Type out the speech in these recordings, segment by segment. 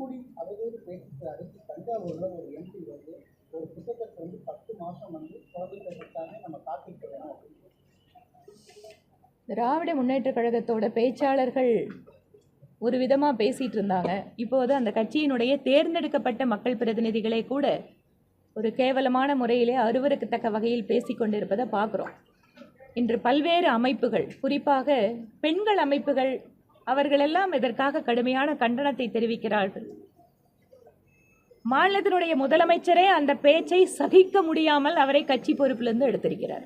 பொன்முடி அவதூறு பேசிட்டு அடுத்து தஞ்சாவூர்ல ஒரு எம்பி வந்து ஒரு புத்தகத்தை வந்து 10 மாசம் வந்து குழந்தைகளுக்காக நம்ம காத்திட்டு வேணும் அப்படின்னு. திராவிட முன்னேற்ற கழகத்தோட பேச்சாளர்கள் ஒரு விதமாக பேசிகிட்டு இருந்தாங்க. இப்போது அந்த கட்சியினுடைய தேர்ந்தெடுக்கப்பட்ட மக்கள் பிரதிநிதிகளே கூட ஒரு கேவலமான முறையிலே அருவருக்கத்தக்க வகையில் பேசி கொண்டிருப்பதை பார்க்குறோம். இன்று பல்வேறு அமைப்புகள், குறிப்பாக பெண்கள் அமைப்புகள், அவர்களெல்லாம் இதற்காக கடுமையான கண்டனத்தை தெரிவிக்கிறார்கள். மாநிலத்தினுடைய முதலமைச்சரே அந்த பேச்சை சகிக்க முடியாமல் அவரை கட்சி பொறுப்பிலிருந்து எடுத்திருக்கிறார்.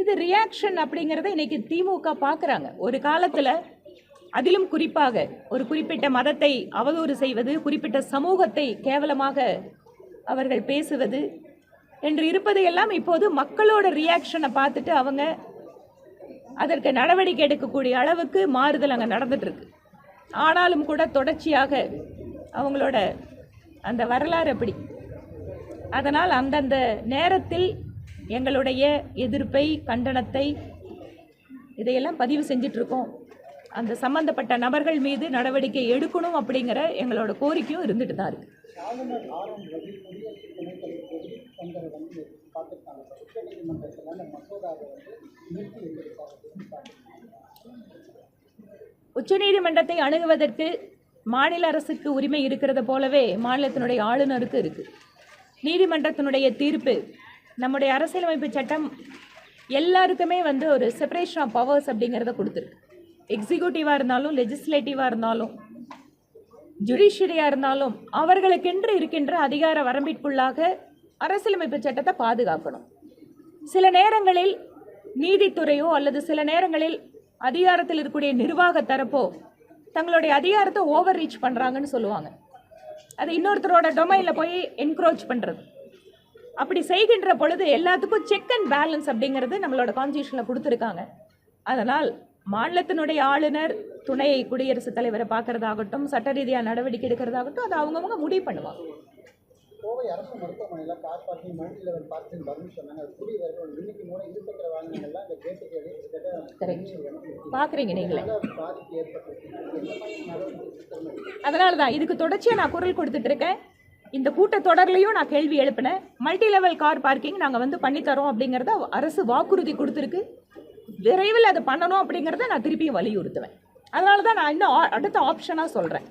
இது ரியாக்ஷன் அப்படிங்கிறத இன்னைக்கு திமுக பார்க்குறாங்க. ஒரு காலத்தில் அதிலும் குறிப்பாக ஒரு குறிப்பிட்ட மதத்தை அவதூறு செய்வது, குறிப்பிட்ட சமூகத்தை கேவலமாக அவர்கள் பேசுவது என்று இருப்பதையெல்லாம் இப்போது மக்களோட ரியாக்ஷனை பார்த்துட்டு அவங்க அதற்கு நடவடிக்கை எடுக்கக்கூடிய அளவுக்கு மாறுதல் அங்கே நடந்துட்டு இருக்கு. ஆனாலும் கூட தொடர்ச்சியாக அவங்களோட அந்த வரலாறு அப்படி. அதனால் அந்தந்த நேரத்தில் எங்களுடைய எதிர்ப்பை, கண்டனத்தை இதையெல்லாம் பதிவு செஞ்சிட்ருக்கோம். அந்த சம்பந்தப்பட்ட நபர்கள் மீது நடவடிக்கை எடுக்கணும் அப்படிங்கிற எங்களோட கோரிக்கையும் இருந்துட்டு தான் இருக்கு. உச்சநீதிமன்றத்தை அணுகுவதற்கு மாநில அரசுக்கு உரிமை இருக்கிறது போலவே மாநிலத்தினுடைய ஆளுநருக்கு இருக்கு. நீதிமன்றத்தினுடைய தீர்ப்பு, நம்முடைய அரசியலமைப்பு சட்டம் எல்லாருக்குமே வந்து ஒரு செப்பரேஷன் ஆஃப் பவர்ஸ் அப்படிங்கிறத கொடுத்துருக்கு. எக்ஸிக்யூட்டிவாக இருந்தாலும், லெஜிஸ்லேட்டிவாக இருந்தாலும், ஜுடிஷியரியாக இருந்தாலும் அவர்களுக்கென்று இருக்கின்ற அதிகார வரம்பிற்குள்ளாக அரசியலமைப்பு சட்டத்தை பாதுகாக்கணும். சில நேரங்களில் நீதித்துறையோ அல்லது சில நேரங்களில் அதிகாரத்தில் இருக்கக்கூடிய நிர்வாக தரப்போ தங்களுடைய அதிகாரத்தை ஓவர் ரீச் பண்ணுறாங்கன்னு சொல்லுவாங்க. அது இன்னொருத்தரோட டொமைனில் போய் என்க்ரோச் பண்ணுறது. அப்படி செய்கின்ற பொழுது எல்லாத்துக்கும் செக் அண்ட் பேலன்ஸ் அப்படிங்கிறது நம்மளோட கான்ஸ்டியூஷனில் கொடுத்துருக்காங்க. அதனால் மாநிலத்தினுடைய ஆளுநர் துணை குடியரசுத் தலைவரை பார்க்கறதாகட்டும், சட்ட ரீதியாக நடவடிக்கை எடுக்கிறதாகட்டும், அது அவங்கவுங்க முடிவு பண்ணுவாங்க. கோவை அரசு மருத்துவமனையில் car parking, multi level parking வரும்னு சொன்னாங்க. குடிவர்கள் இன்னைக்கு மூலம் இருசக்கர வாகனங்கள்லாம் இந்த கேட்டுக்கு பார்க்குறீங்க நீங்களே. பாதிப்பு ஏற்பட்டு அதனால தான் இதுக்கு தொடர்ச்சியாக நான் குரல் கொடுத்துட்டு இருக்கேன். இந்த கூட்டத்தொடர்லையும் நான் கேள்வி எழுப்பினேன். மல்டி லெவல் கார் பார்க்கிங் நாங்கள் வந்து பண்ணித்தரோம் அப்படிங்கிறத அரசு வாக்குறுதி கொடுத்துருக்கு. விரைவில் அதை பண்ணணும் அப்படிங்கிறத நான் திருப்பியும் வலியுறுத்துவேன். அதனால தான் நான் இன்னும் அடுத்த ஆப்ஷனாக சொல்கிறேன்.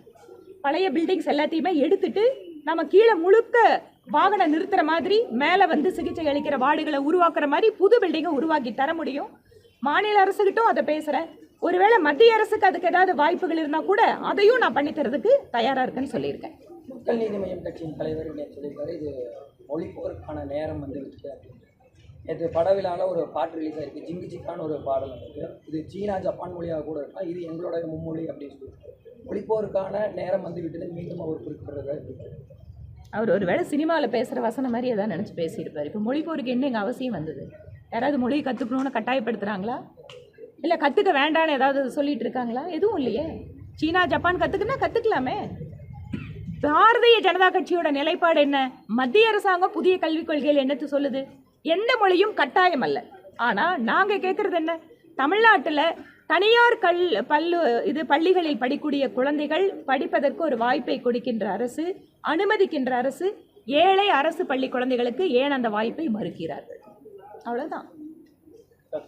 பழைய பில்டிங்ஸ் எல்லாத்தையுமே எடுத்துட்டு நம்ம கீழே முழுக்க வாகனம் நிறுத்துகிற மாதிரி, மேலே வந்து சிகிச்சை அளிக்கிற வார்டுகளை உருவாக்குற மாதிரி புது பில்டிங்கை உருவாக்கி தர முடியும். மாநில அரசுகிட்டும் அதை பேசுகிறேன். ஒருவேளை மத்திய அரசுக்கு அதுக்கு ஏதாவது வாய்ப்புகள் இருந்தால் கூட அதையும் நான் பண்ணித்தரதுக்கு தயாராக இருக்கேன்னு சொல்லியிருக்கேன். மக்கள் நீதி மய்யம் கட்சியின் தலைவர் சொல்லியிருக்காரு, இது மொழிபோருக்கான நேரம் வந்து இருக்குது அப்படின்னு. நேற்று படவிழாவில் ஒரு பாட்டு ரிலீஸ் ஆகிருக்கு, ஜிங்கு ஜிக்கான ஒரு பாடல் வந்துருக்கு. இது சீனா, ஜப்பான் மொழியாக கூட இருக்கலாம், இது எங்களோட மும்மொழி அப்படின்னு சொல்லிட்டு மொழிப்போருக்கான நேரம் வந்து விட்டு மீண்டும் அவர் குறிப்பிடுறதா இருக்கு. அவர் ஒரு வேளை சினிமாவில் பேசுகிற வசனம் மாதிரி எதாவது நினச்சி பேசியிருப்பார். இப்போ மொழிப்போருக்கு என்ன எங்கள் அவசியம் வந்தது? யாராவது மொழியை கற்றுக்கணும்னு கட்டாயப்படுத்துகிறாங்களா? இல்லை கற்றுக்க வேண்டான்னு ஏதாவது சொல்லிட்டு இருக்காங்களா? எதுவும் இல்லையே. சீனா, ஜப்பான் கற்றுக்குன்னா கற்றுக்கலாமே. பாரதிய ஜனதா கட்சியோட நிலைப்பாடு என்ன? மத்திய அரசாங்கம் புதிய கல்விக் கொள்கையில் என்னத்து சொல்லுது? எந்த மொழியும் கட்டாயம் அல்ல. ஆனால் நாங்கள் கேட்குறது என்ன? தமிழ்நாட்டில் தனியார் பள்ளிகளில் படிக்கக்கூடிய குழந்தைகள் படிப்பதற்கு ஒரு வாய்ப்பை கொடுக்கின்ற அரசு, அனுமதிக்கின்ற அரசு, ஏழை அரசு பள்ளி குழந்தைகளுக்கு ஏன் அந்த வாய்ப்பை மறுக்கிறார்கள்? அவ்வளோதான்.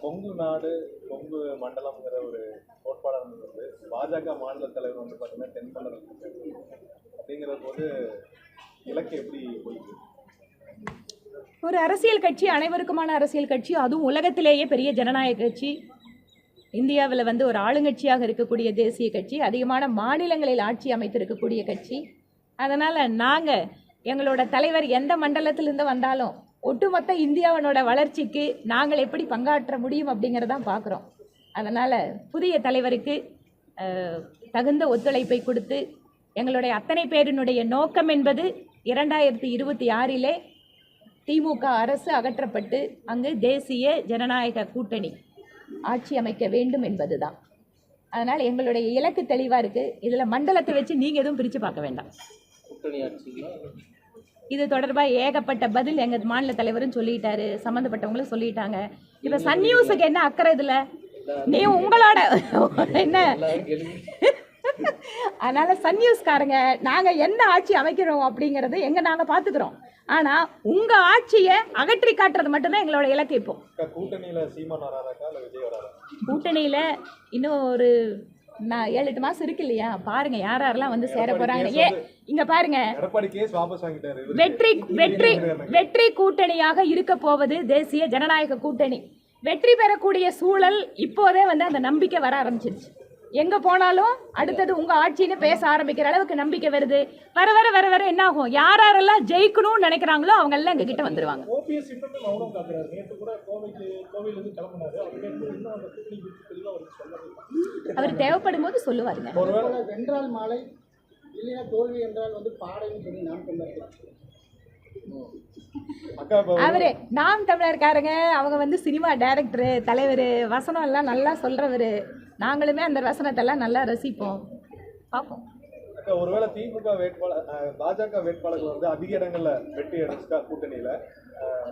கொங்கு நாடு, கொங்கு மண்டலம்ங்கிற ஒரு கோட்பாடு வந்து பாஜக மாநில தலைவர் வந்து பார்த்தீங்கன்னா தென்மண்டலம் அப்படிங்கிற போது இலக்கு எப்படி போயிட்டு? ஒரு அரசியல் கட்சி, அனைவருக்குமான அரசியல் கட்சி, அதுவும் உலகத்திலேயே பெரிய ஜனநாயக கட்சி, இந்தியாவில் வந்து ஒரு ஆளுங்கட்சியாக இருக்கக்கூடிய தேசிய கட்சி, அதிகமான மாநிலங்களில் ஆட்சி அமைத்திருக்கக்கூடிய கட்சி. அதனால் நாங்கள் எங்களோட தலைவர் எந்த மண்டலத்திலிருந்து வந்தாலும் ஒட்டுமொத்த இந்தியாவினோட வளர்ச்சிக்கு நாங்கள் எப்படி பங்காற்ற முடியும் அப்படிங்கிறதான் பார்க்குறோம். அதனால் புதிய தலைவருக்கு தகுந்த ஒத்துழைப்பை கொடுத்து எங்களுடைய அத்தனை பேரினுடைய நோக்கம் என்பது 2026 திமுக அரசு அகற்றப்பட்டு அங்கு தேசிய ஜனநாயக கூட்டணி ஆட்சி அமைக்க வேண்டும் என்பதுதான். அதனால் எங்களுடைய இலக்கு தெளிவாக இருக்குது. இதில் மண்டலத்தை வச்சு நீங்கள் எதுவும் பிரித்து பார்க்க வேண்டாம். இது தொடர்பாக ஏகப்பட்ட பதில் எங்கள் மாநில தலைவரும் சொல்லிட்டாரு, சம்மந்தப்பட்டவங்களும் சொல்லிட்டாங்க. இப்போ சன் நியூஸுக்கு என்ன அக்கறை? இதில் நீ உங்களோட என்ன அதனால சன் நியூஸ்காரங்க நாங்கள் என்ன ஆட்சி அமைக்கிறோம் அப்படிங்கிறது நாங்கள் பார்த்துக்கிறோம். ஆனால் உங்கள் ஆட்சியை அகற்றி காட்டுறது மட்டும்தான் எங்களோட இலக்கு. இப்போ கூட்டணியில சீமான் வராதா இல்ல விஜய் வராதா? கூட்டணியில் இன்னும் ஒரு 7-8 மாசம் இருக்கு இல்லையா? பாருங்க யார் யாரெல்லாம் வந்து சேர போறாங்க. இங்க பாருங்க, எடப்பாடி கேஸ் வாபஸ் வாங்கிட்டாரு. வெற்றி வெற்றி வெற்றி கூட்டணியாக இருக்க போவது தேசிய ஜனநாயக கூட்டணி. வெற்றி பெறக்கூடிய சூழல் இப்போதே வந்து அந்த நம்பிக்கை வர ஆரம்பிச்சிருச்சு. எங்க போனாலும் அடுத்தது உங்க ஆட்சின்னு பேச ஆரம்பிக்கிற அளவுக்கு நம்பிக்கை வருது. வர வர வர வர என்ன ஆகும், யார் யாரெல்லாம் ஜெயிக்கணும்னு நினைக்கிறாங்களோ அவங்க எல்லாம் எங்க கிட்ட வந்துருவாங்க. ஓபிஎஸ் இன்னும் மௌனம் காக்குறாரு. நேற்று கூட கோவையிலிருந்து கிளம்பினாரு. இன்னும் அந்த கூட்டணி அவர் தேவைப்படும் போது சொல்லுவாருங்க. ஒருவேளை வென்றால் மாலை, இல்லைன்னா தோல்வி என்றால் வந்து பாடைன்னு சொல்லி நாம் தமிழர் அவரு நாம் தமிழர்காரங்க. அவங்க வந்து சினிமா டைரக்டரு, தலைவர், வசனம் எல்லாம் நல்லா சொல்றவரு. நாங்களுமே அந்த வசனத்தெல்லாம் நல்லா ரசிப்போம், பார்ப்போம். ஒருவேளை திமுக வேட்பாளர் பாஜக வேட்பாளர்கள் வந்து அதிக இடங்கள்ல வெற்றி அடைச்சிட்டா கூட்டணியில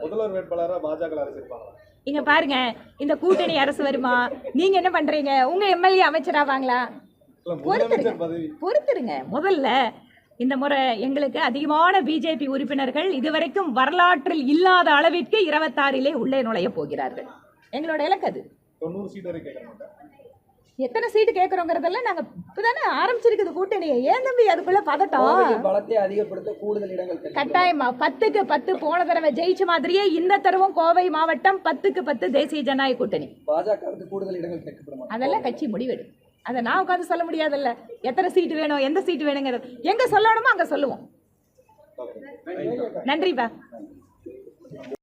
முதல்வர் வேட்பாளராக பாஜக அரசு இருப்பாங்க. இங்க பாருங்க, இந்த கூட்டணி அரசு வருமா? நீங்க என்ன பண்றீங்க? உங்க எம்எல்ஏ அமைச்சராவாங்களா? பொறுத்துருங்க. முதல்ல இந்த முறை எங்களுக்கு அதிகமான பிஜேபி உறுப்பினர்கள் இதுவரைக்கும் வரலாற்றில் இல்லாத அளவிற்கு 26 உள்ளே நுழைய போகிறார்கள். எங்களோட இலக்கு அது. 90 சீட் வரை கேட்க மாட்டேன். எத்தனை சீட்டு கேட்கறோங்கிறதெல்லாம் நாங்க இப்பதானே ஆரம்பிச்சிருக்குது கூட்டணியை. ஏன் தம்பி அதுக்குள்ள பதட்டம்? பலத்தை அதிகப்படுத்த கூடுதல் இடங்கள் கட்டாயமா 10க்கு 10 போன தடவை ஜெயிச்ச மாதிரியே இந்த தடவை கோவை மாவட்டம் 10க்கு 10 தேசிய ஜனநாயக கூட்டணி. பாஜகவுக்கு கூடுதல் இடங்கள் கேட்கப்படுமா? அதெல்லாம் கட்சி முடிவெடு. அதை நான் உட்காந்து சொல்ல முடியாதுல்ல. எத்தனை சீட்டு வேணும், எந்த சீட்டு வேணுங்கிறது எங்க சொல்லணுமோ அங்க சொல்லுவோம். நன்றிப்பா.